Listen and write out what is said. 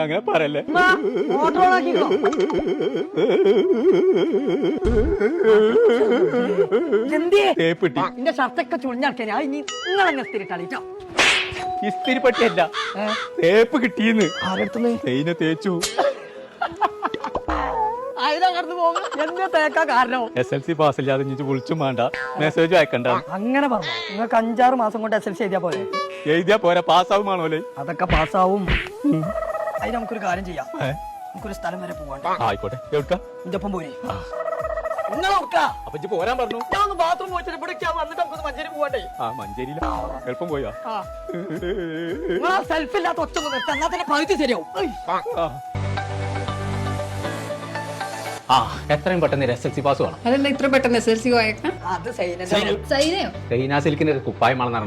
അങ്ങനെ പറയല്ലേ. എന്റെ ഷർട്ടൊക്കെ ചുളിഞ്ഞാക്കിയാ നിങ്ങളെന്നെ സ്ഥിരിട്ടാളിട്ടോ. ഇസ്തിരി പട്ടിയല്ല, തേപ്പ് കിട്ടിയെന്ന്. ആരെടുത്തുന്ന് തേയിനെ തേച്ചു. അതിനകത്ത് പോകും. എന്താ തേക്കാ കാരണം? SLC പാസ്സില്ലാതെ ഇനി വിളിച്ചും വേണ്ട, മെസ്സേജ് അയക്കണ്ട. അങ്ങനെ പറഞ്ഞു. നിങ്ങൾക്ക് 5-6 മാസം കൊണ്ട് SLC എഴുതിയാ പോലെ. എഴുതിയാ പോരാ, പാസ്സാവുമാണോല്ലേ? അതൊക്കെ പാസ്സാവും. അതിന് നമുക്കൊരു കാര്യം ചെയ്യാം. നമുക്കൊരു സ്ഥലം വരെ പോവാണ്ട്. ആയിക്കോട്ടെ. എവിടുക്കാ? എന്റെ ഒപ്പം പോരെ. അപ്പൊ ഇജ്ജ് പോരാൻ പറഞ്ഞു. ഞാൻ ഒന്ന് ബാത്റൂം പോയിട്ട് ഇവിടെ വന്നിട്ട് നമുക്ക് മഞ്ചേരി പോവാണ്ടേ. മഞ്ചേരിയില എളുപ്പം പോയാ. നിങ്ങൾ ആ സെൽഫ് ഇല്ലാത്ത ഒറ്റ നിർത്താൻ എന്നാ തന്നെ പകുതി ശരിയാവും. എത്രയും പെട്ടെന്ന് SLC പാസ് വേണം. അതെന്താ ഇത്ര പെട്ടെന്ന് SLC പോയേക്കാം? അത് സൈനയോ സിൽക്കിന്റെ കുപ്പായമാണെന്നാണ്